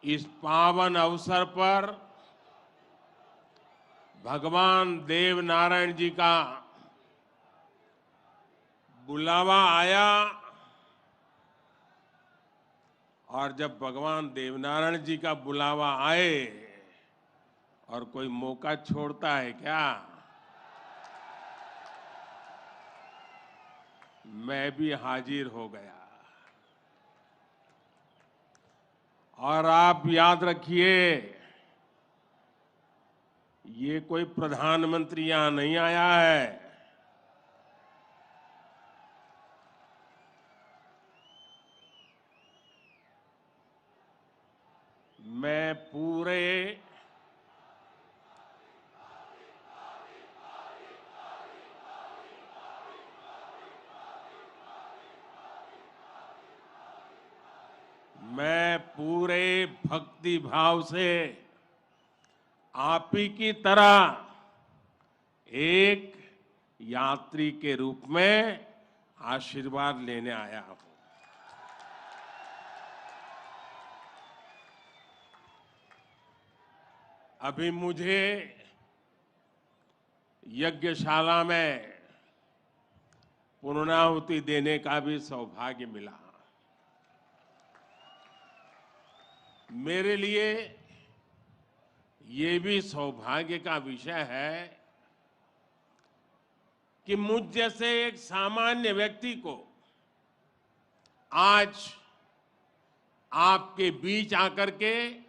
इस पावन अवसर पर भगवान देव नारायण जी का बुलावा आया और जब भगवान देवनारायण जी का बुलावा आए और कोई मौका छोड़ता है क्या? मैं भी हाजिर हो गया। और आप याद रखिए, ये कोई प्रधानमंत्री यहां नहीं आया है। मैं पूरे भक्ति भाव से आप ही की तरह एक यात्री के रूप में आशीर्वाद लेने आया हूं। अभी मुझे यज्ञशाला में पूर्णाहुति देने का भी सौभाग्य मिला। मेरे लिए ये भी सौभाग्य का विषय है कि मुझ जैसे एक सामान्य व्यक्ति को आज आपके बीच आकर के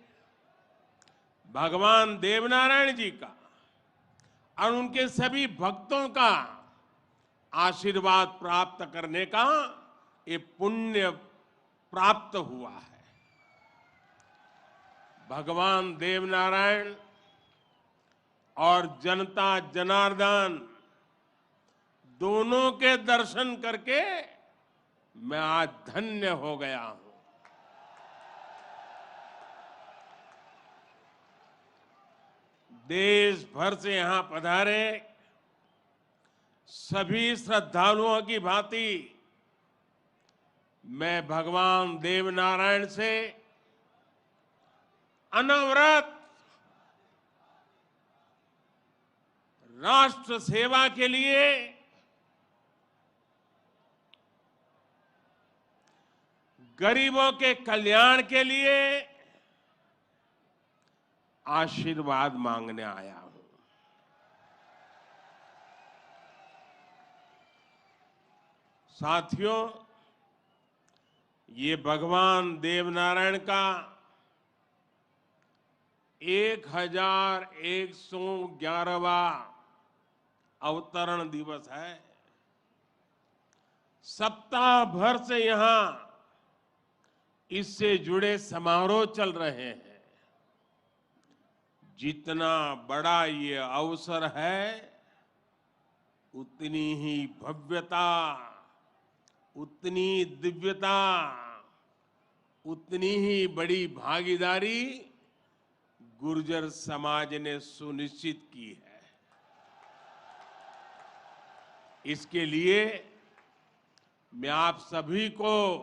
भगवान देवनारायण जी का और उनके सभी भक्तों का आशीर्वाद प्राप्त करने का ये पुण्य प्राप्त हुआ है। भगवान देवनारायण और जनता जनार्दन दोनों के दर्शन करके मैं आज धन्य हो गया हूं। देश भर से यहां पधारे सभी श्रद्धालुओं की भांति मैं भगवान देवनारायण से अनवरत राष्ट्र सेवा के लिए गरीबों के कल्याण के लिए आशीर्वाद मांगने आया हूं। साथियों, ये भगवान देवनारायण का 1111वां अवतरण दिवस है। सप्ताह भर से यहां इससे जुड़े समारोह चल रहे हैं। जितना बड़ा ये अवसर है, उतनी ही भव्यता, उतनी दिव्यता, उतनी ही बड़ी भागीदारी गुर्जर समाज ने सुनिश्चित की है। इसके लिए मैं आप सभी को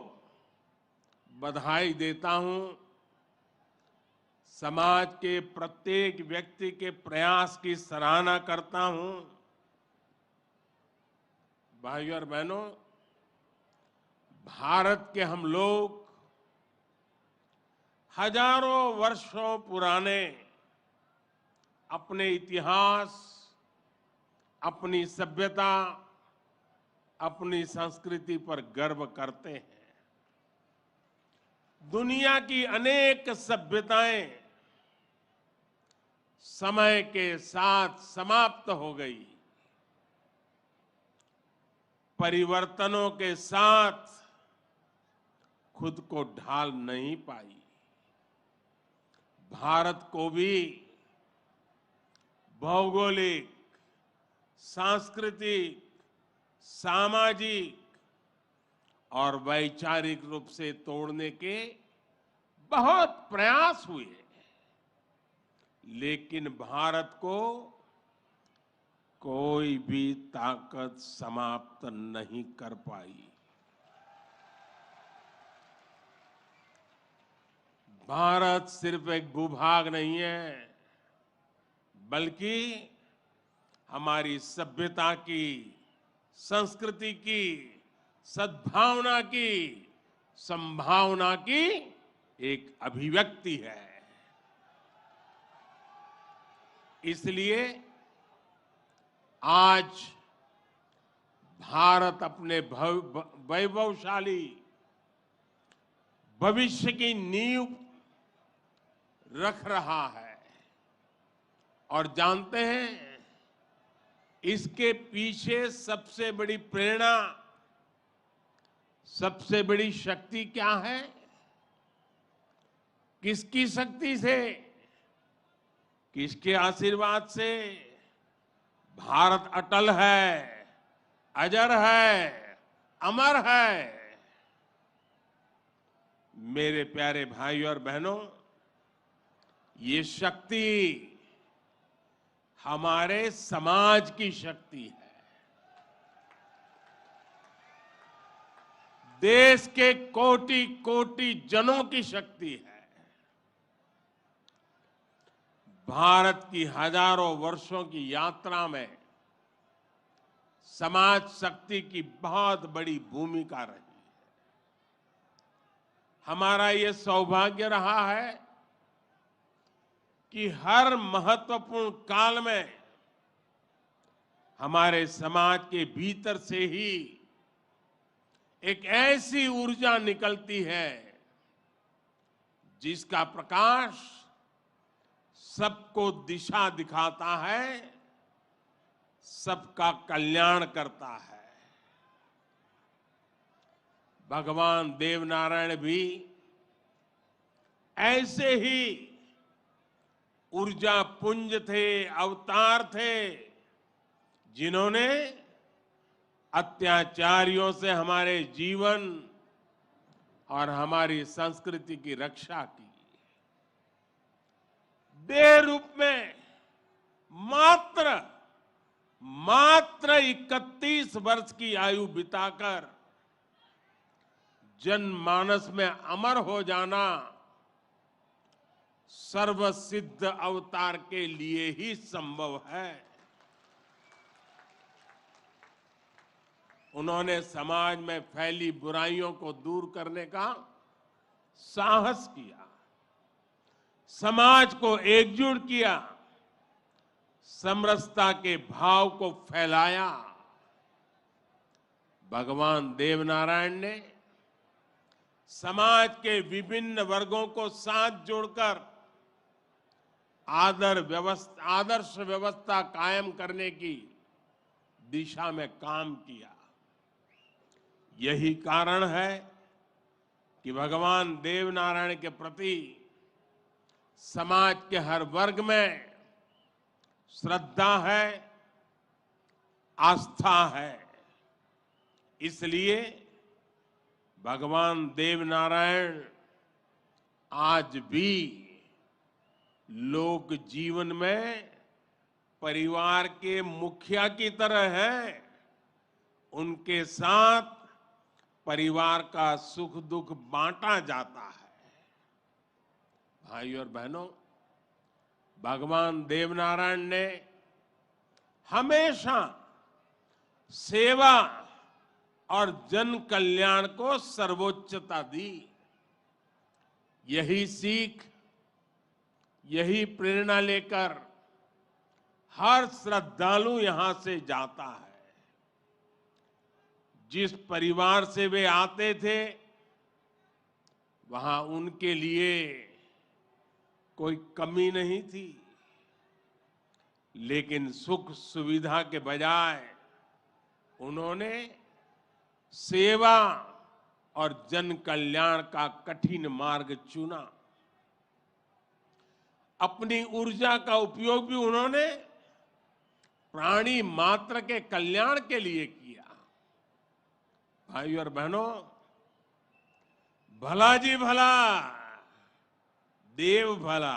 बधाई देता हूं। समाज के प्रत्येक व्यक्ति के प्रयास की सराहना करता हूं। भाइयों और बहनों, भारत के हम लोग हजारों वर्षों पुराने अपने इतिहास, अपनी सभ्यता, अपनी संस्कृति पर गर्व करते हैं। दुनिया की अनेक सभ्यताएं समय के साथ समाप्त हो गई। परिवर्तनों के साथ खुद को ढाल नहीं पाई। भारत को भी भौगोलिक, सांस्कृतिक, सामाजिक और वैचारिक रूप से तोड़ने के बहुत प्रयास हुए, लेकिन भारत को कोई भी ताकत समाप्त नहीं कर पाई। भारत सिर्फ एक भूभाग नहीं है, बल्कि हमारी सभ्यता की, संस्कृति की, सद्भावना की, संभावना की एक अभिव्यक्ति है। इसलिए आज भारत अपने वैभवशाली भविष्य की नींव रख रहा है और जानते हैं इसके पीछे सबसे बड़ी प्रेरणा, सबसे बड़ी शक्ति क्या है? किसकी शक्ति से, किसके आशीर्वाद से? भारत अटल है, अजर है, अमर है। मेरे प्यारे भाइयों और बहनों, ये शक्ति हमारे समाज की शक्ति है, देश के कोटि कोटि जनों की शक्ति है। भारत की हजारों वर्षों की यात्रा में समाज शक्ति की बहुत बड़ी भूमिका रही है। हमारा ये सौभाग्य रहा है कि हर महत्वपूर्ण काल में हमारे समाज के भीतर से ही एक ऐसी ऊर्जा निकलती है जिसका प्रकाश सबको दिशा दिखाता है, सबका कल्याण करता है। भगवान देवनारायण भी ऐसे ही ऊर्जा पुंज थे, अवतार थे, जिन्होंने अत्याचारियों से हमारे जीवन और हमारी संस्कृति की रक्षा की। देह रूप में मात्र 31 वर्ष की आयु बिताकर जनमानस में अमर हो जाना सर्वसिद्ध अवतार के लिए ही संभव है। उन्होंने समाज में फैली बुराइयों को दूर करने का साहस किया, समाज को एकजुट किया, समरसता के भाव को फैलाया। भगवान देवनारायण ने समाज के विभिन्न वर्गों को साथ जोड़कर आदर्श व्यवस्था कायम करने की दिशा में काम किया। यही कारण है कि भगवान देवनारायण के प्रति समाज के हर वर्ग में श्रद्धा है, आस्था है। इसलिए भगवान देवनारायण आज भी लोक जीवन में परिवार के मुखिया की तरह हैं। उनके साथ परिवार का सुख दुख बांटा जाता है। भाइयों और बहनों, भगवान देवनारायण ने हमेशा सेवा और जन कल्याण को सर्वोच्चता दी। यही सीख, यही प्रेरणा लेकर हर श्रद्धालु यहां से जाता है। जिस परिवार से वे आते थे, वहां उनके लिए कोई कमी नहीं थी, लेकिन सुख सुविधा के बजाय उन्होंने सेवा और जन कल्याण का कठिन मार्ग चुना। अपनी ऊर्जा का उपयोग भी उन्होंने प्राणी मात्र के कल्याण के लिए किया। भाइयों और बहनों, भला जी भला, देव भला।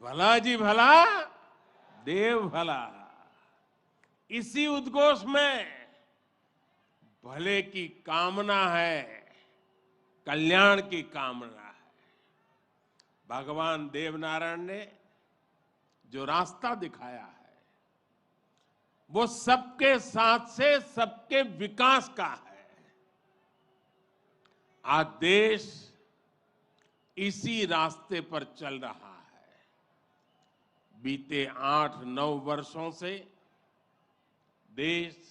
भला जी भला, देव भला। इसी उद्घोष में भले की कामना है, कल्याण की कामना है। भगवान देवनारायण ने जो रास्ता दिखाया है वो सबके साथ से सबके विकास का है। आज देश इसी रास्ते पर चल रहा है। बीते 8-9 वर्षों से देश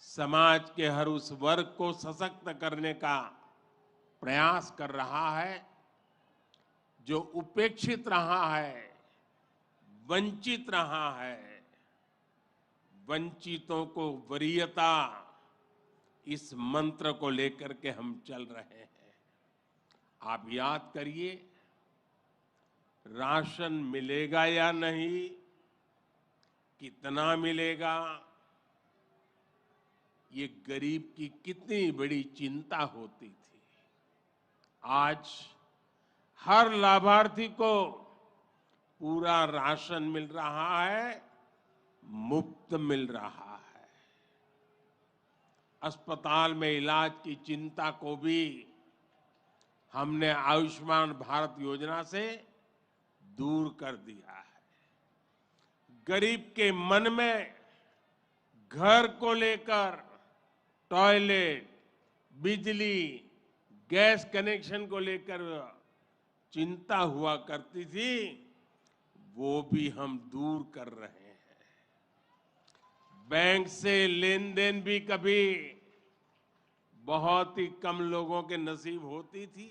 समाज के हर उस वर्ग को सशक्त करने का प्रयास कर रहा है जो उपेक्षित रहा है, वंचित रहा है। वंचितों को वरीयता, इस मंत्र को लेकर के हम चल रहे हैं। आप याद करिए, राशन मिलेगा या नहीं, कितना मिलेगा, ये गरीब की कितनी बड़ी चिंता होती थी। आज हर लाभार्थी को पूरा राशन मिल रहा है, मुफ्त मिल रहा है। अस्पताल में इलाज की चिंता को भी हमने आयुष्मान भारत योजना से दूर कर दिया है। गरीब के मन में घर को लेकर टॉयलेट, बिजली, गैस कनेक्शन को लेकर चिंता हुआ करती थी, वो भी हम दूर कर रहे हैं। बैंक से लेन देन भी कभी बहुत ही कम लोगों के नसीब होती थी।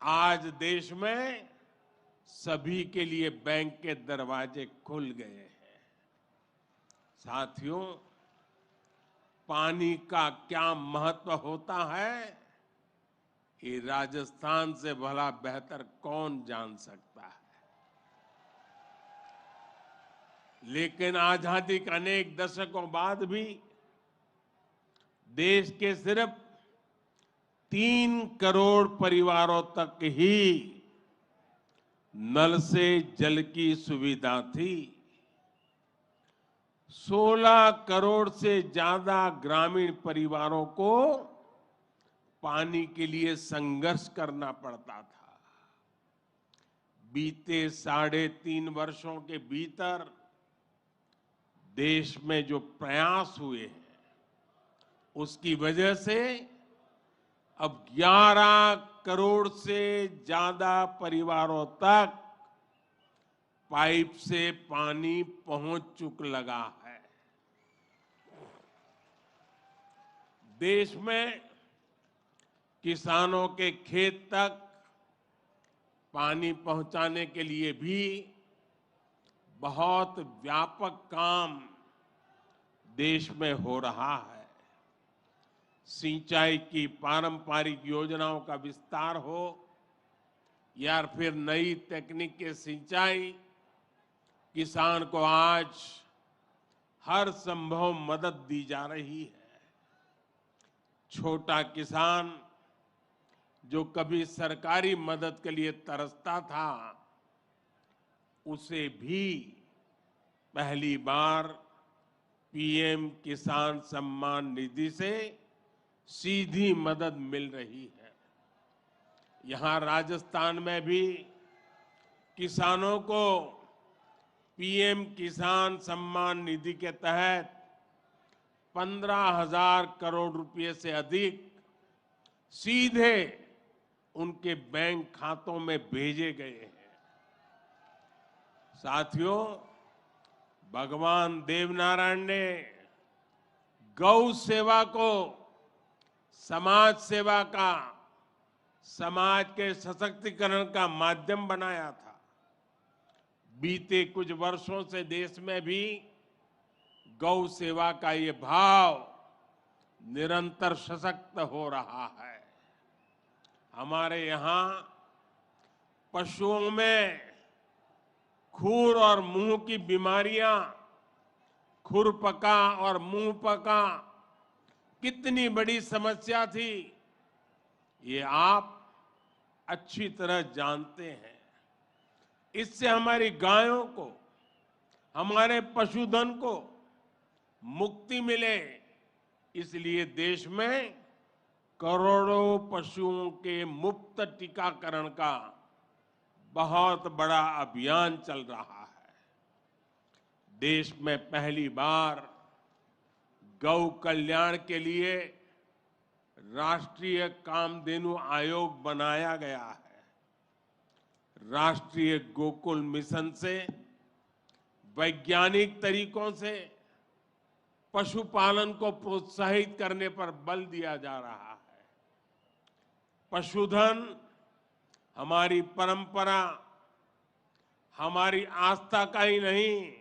आज देश में सभी के लिए बैंक के दरवाजे खुल गए हैं। साथियों, पानी का क्या महत्व होता है, ये राजस्थान से भला बेहतर कौन जान सकता है। लेकिन आजादी के अनेक दशकों बाद भी देश के सिर्फ 3 करोड़ परिवारों तक ही नल से जल की सुविधा थी। 16 करोड़ से ज्यादा ग्रामीण परिवारों को पानी के लिए संघर्ष करना पड़ता था। बीते 3.5 वर्षों के भीतर देश में जो प्रयास हुए हैं, उसकी वजह से अब 11 करोड़ से ज्यादा परिवारों तक पाइप से पानी पहुंच चुक लगा है। देश में किसानों के खेत तक पानी पहुंचाने के लिए भी बहुत व्यापक काम देश में हो रहा है। सिंचाई की पारंपरिक योजनाओं का विस्तार हो या फिर नई तकनीक के सिंचाई, किसान को आज हर संभव मदद दी जा रही है। छोटा किसान जो कभी सरकारी मदद के लिए तरसता था, उसे भी पहली बार पीएम किसान सम्मान निधि से सीधी मदद मिल रही है। यहां राजस्थान में भी किसानों को पीएम किसान सम्मान निधि के तहत 15,000 करोड़ रुपए से अधिक सीधे उनके बैंक खातों में भेजे गए हैं। साथियों, भगवान देवनारायण ने गौ सेवा को समाज सेवा का, समाज के सशक्तिकरण का माध्यम बनाया था। बीते कुछ वर्षों से देश में भी गौ सेवा का ये भाव निरंतर सशक्त हो रहा है। हमारे यहाँ पशुओं में खुर और मुंह की बीमारियां, खुरपका और मुंहपका कितनी बड़ी समस्या थी, ये आप अच्छी तरह जानते हैं। इससे हमारी गायों को, हमारे पशुधन को मुक्ति मिले, इसलिए देश में करोड़ों पशुओं के मुफ्त टीकाकरण का बहुत बड़ा अभियान चल रहा है। देश में पहली बार गौ कल्याण के लिए राष्ट्रीय कामधेनु आयोग बनाया गया है। राष्ट्रीय गोकुल मिशन से वैज्ञानिक तरीकों से पशुपालन को प्रोत्साहित करने पर बल दिया जा रहा है। पशुधन हमारी परंपरा, हमारी आस्था का ही नहीं,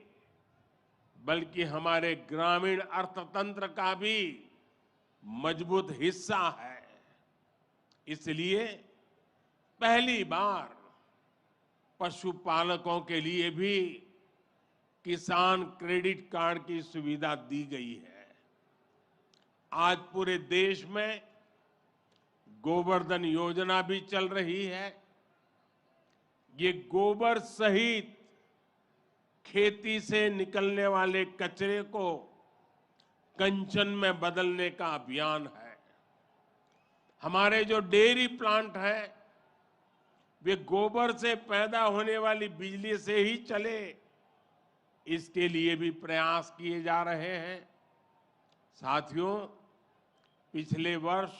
बल्कि हमारे ग्रामीण अर्थतंत्र का भी मजबूत हिस्सा है। इसलिए पहली बार पशुपालकों के लिए भी किसान क्रेडिट कार्ड की सुविधा दी गई है। आज पूरे देश में गोवर्धन योजना भी चल रही है। ये गोबर सहित खेती से निकलने वाले कचरे को कंचन में बदलने का अभियान है। हमारे जो डेयरी प्लांट है वे गोबर से पैदा होने वाली बिजली से ही चले, इसके लिए भी प्रयास किए जा रहे हैं। साथियों, पिछले वर्ष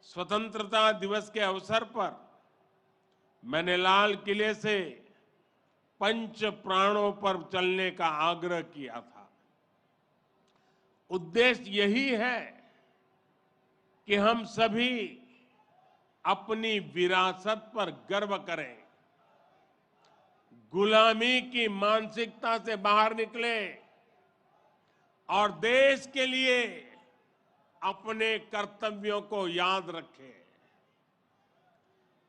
स्वतंत्रता दिवस के अवसर पर मैंने लाल किले से पंच प्राणों पर चलने का आग्रह किया था। उद्देश्य यही है कि हम सभी अपनी विरासत पर गर्व करें, गुलामी की मानसिकता से बाहर निकले और देश के लिए अपने कर्तव्यों को याद रखें।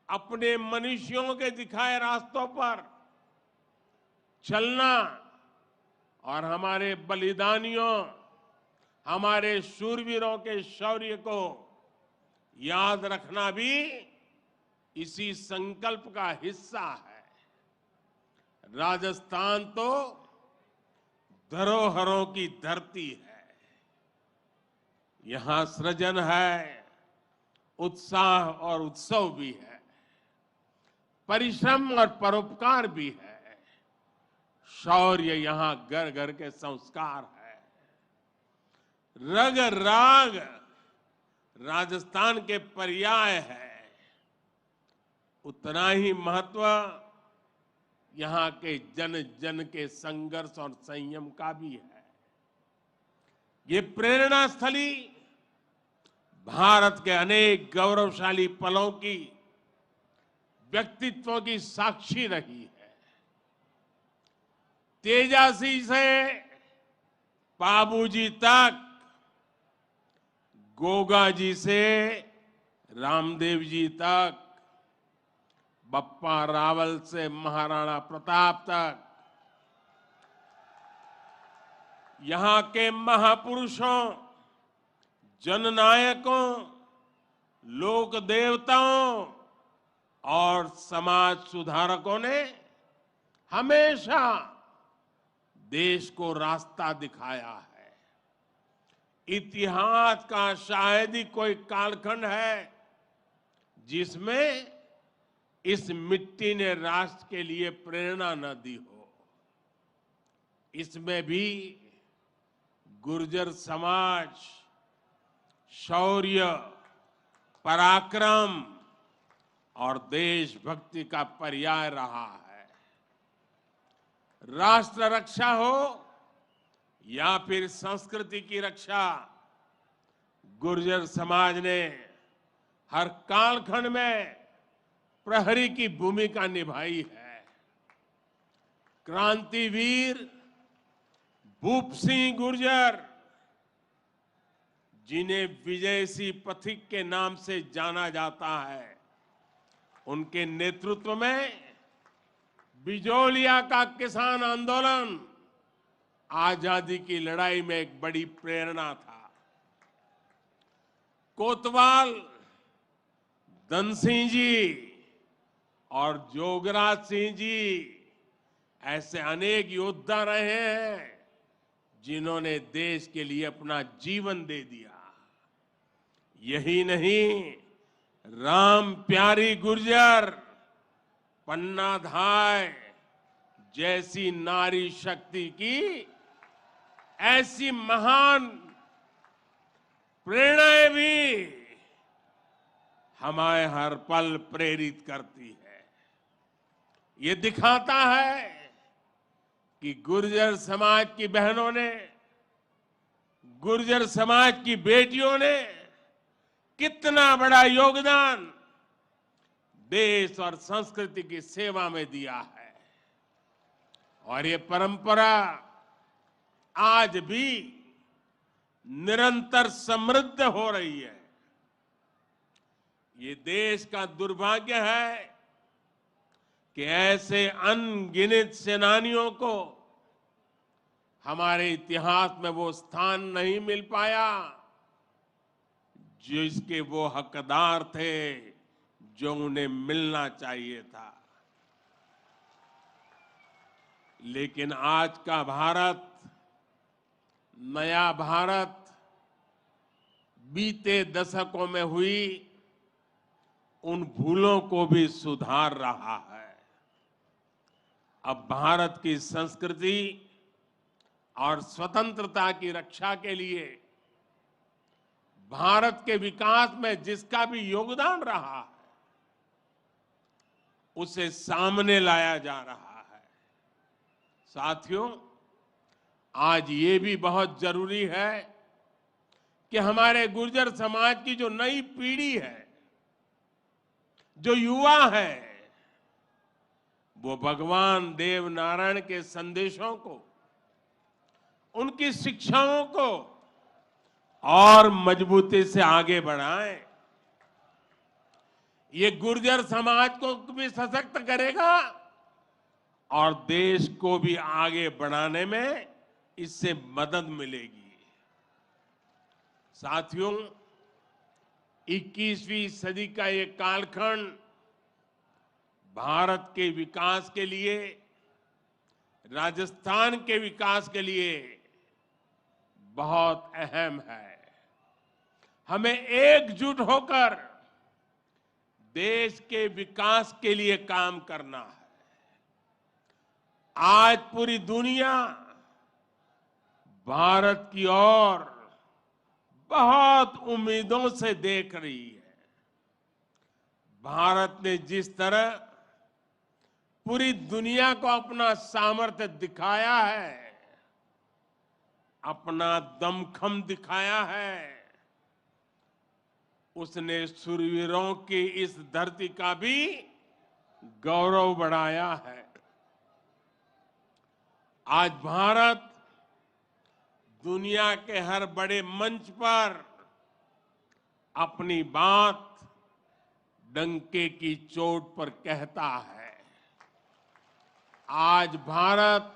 अपने मनुष्यों के दिखाए रास्तों पर चलना और हमारे बलिदानियों, हमारे शूरवीरों के शौर्य को याद रखना भी इसी संकल्प का हिस्सा है। राजस्थान तो धरोहरों की धरती है। यहां सृजन है, उत्साह और उत्सव भी है, परिश्रम और परोपकार भी है। शौर्य यहां घर घर के संस्कार है। रग राग राजस्थान के पर्याय है। उतना ही महत्व यहां के जन जन के संघर्ष और संयम का भी है। ये प्रेरणा स्थली भारत के अनेक गौरवशाली पलों की, व्यक्तित्वों की साक्षी रही है। तेजासी से बाबूजी तक, गोगा जी से रामदेव जी तक, बप्पा रावल से महाराणा प्रताप तक, यहां के महापुरुषों, जननायकों, लोक देवताओं और समाज सुधारकों ने हमेशा देश को रास्ता दिखाया है। इतिहास का शायद ही कोई कालखंड है जिसमें इस मिट्टी ने राष्ट्र के लिए प्रेरणा न दी हो। इसमें भी गुर्जर समाज शौर्य, पराक्रम और देशभक्ति का पर्याय रहा है। राष्ट्र रक्षा हो या फिर संस्कृति की रक्षा, गुर्जर समाज ने हर कालखंड में प्रहरी की भूमिका निभाई है। क्रांतिवीर भूप सिंह गुर्जर, जिन्हें विजय सिंह पथिक के नाम से जाना जाता है, उनके नेतृत्व में बिजोलिया का किसान आंदोलन आजादी की लड़ाई में एक बड़ी प्रेरणा था। कोतवाल धन सिंह जी और जोगराज सिंह जी ऐसे अनेक योद्धा रहे हैं जिन्होंने देश के लिए अपना जीवन दे दिया। यही नहीं, राम प्यारी गुर्जर, पन्ना धाय जैसी नारी शक्ति की ऐसी महान प्रेरणाएं भी हमें हर पल प्रेरित करती है। ये दिखाता है कि गुर्जर समाज की बहनों ने, गुर्जर समाज की बेटियों ने कितना बड़ा योगदान देश और संस्कृति की सेवा में दिया है। और ये परंपरा आज भी निरंतर समृद्ध हो रही है। ये देश का दुर्भाग्य है कि ऐसे अनगिनत सेनानियों को हमारे इतिहास में वो स्थान नहीं मिल पाया जिसके वो हकदार थे, जो उन्हें मिलना चाहिए था। लेकिन आज का भारत, नया भारत, बीते दशकों में हुई उन भूलों को भी सुधार रहा है। अब भारत की संस्कृति और स्वतंत्रता की रक्षा के लिए भारत के विकास में जिसका भी योगदान रहा है, उसे सामने लाया जा रहा है। साथियों, आज ये भी बहुत जरूरी है कि हमारे गुर्जर समाज की जो नई पीढ़ी है, जो युवा है, वो भगवान देव नारायण के संदेशों को, उनकी शिक्षाओं को और मजबूती से आगे बढ़ाएं। ये गुर्जर समाज को भी सशक्त करेगा और देश को भी आगे बढ़ाने में इससे मदद मिलेगी। साथियों, 21वीं सदी का ये कालखंड भारत के विकास के लिए, राजस्थान के विकास के लिए बहुत अहम है। हमें एकजुट होकर देश के विकास के लिए काम करना है। आज पूरी दुनिया भारत की ओर बहुत उम्मीदों से देख रही है। भारत ने जिस तरह पूरी दुनिया को अपना सामर्थ्य दिखाया है, अपना दमखम दिखाया है, उसने शूरवीरों की इस धरती का भी गौरव बढ़ाया है। आज भारत दुनिया के हर बड़े मंच पर अपनी बात डंके की चोट पर कहता है। आज भारत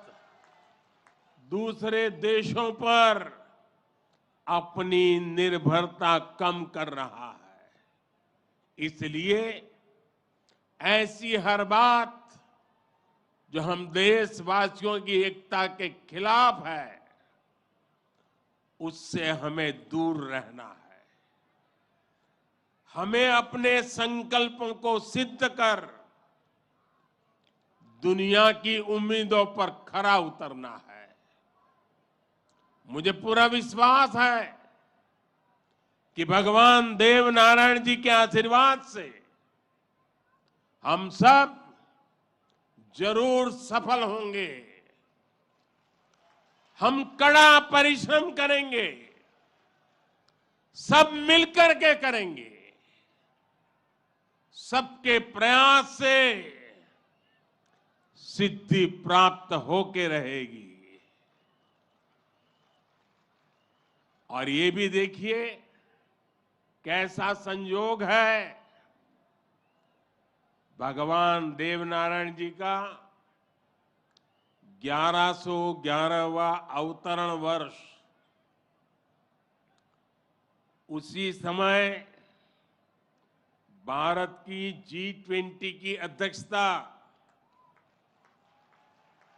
दूसरे देशों पर अपनी निर्भरता कम कर रहा है। इसलिए ऐसी हर बात जो हम देशवासियों की एकता के खिलाफ है, उससे हमें दूर रहना है। हमें अपने संकल्पों को सिद्ध कर दुनिया की उम्मीदों पर खरा उतरना है। मुझे पूरा विश्वास है कि भगवान देव नारायण जी के आशीर्वाद से हम सब जरूर सफल होंगे। हम कड़ा परिश्रम करेंगे, सब मिलकर के करेंगे। सबके प्रयास से सिद्धि प्राप्त होके रहेगी। और ये भी देखिए कैसा संयोग है, भगवान देवनारायण जी का 1111वां अवतरण वर्ष। उसी समय भारत की G20 की अध्यक्षता,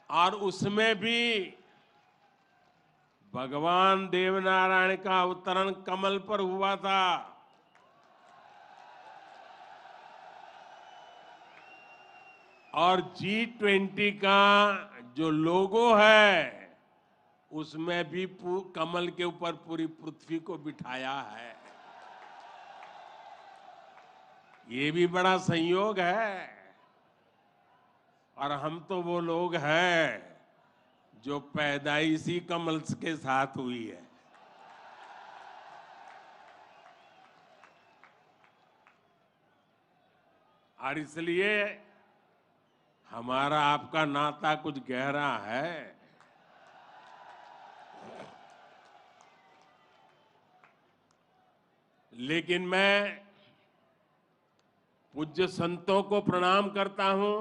और उसमें भी भगवान देवनारायण का अवतरण कमल पर हुआ था। और G20 का जो लोगो है उसमें भी कमल के ऊपर पूरी पृथ्वी को बिठाया है। ये भी बड़ा संयोग है। और हम तो वो लोग हैं जो पैदाइशी कमल के साथ हुई है। और इसलिए हमारा आपका नाता कुछ गहरा है। लेकिन मैं पूज्य संतों को प्रणाम करता हूं।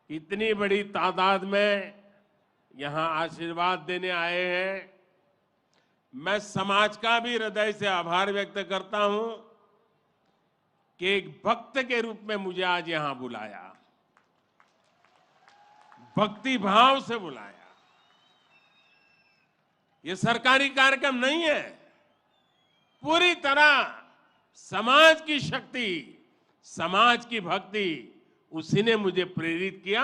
इतनी बड़ी तादाद में यहां आशीर्वाद देने आए हैं। मैं समाज का भी हृदय से आभार व्यक्त करता हूं कि एक भक्त के रूप में मुझे आज यहां बुलाया, भक्ति भाव से बुलाया। ये सरकारी कार्यक्रम नहीं है। पूरी तरह समाज की शक्ति, समाज की भक्ति, उसी ने मुझे प्रेरित किया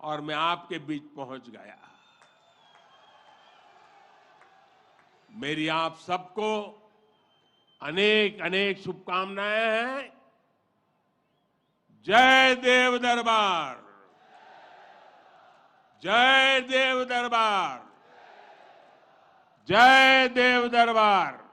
और मैं आपके बीच पहुंच गया। मेरी आप सबको अनेक अनेक शुभकामनाएं हैं। जय देव दरबार, जय देव दरबार, जय देव दरबार।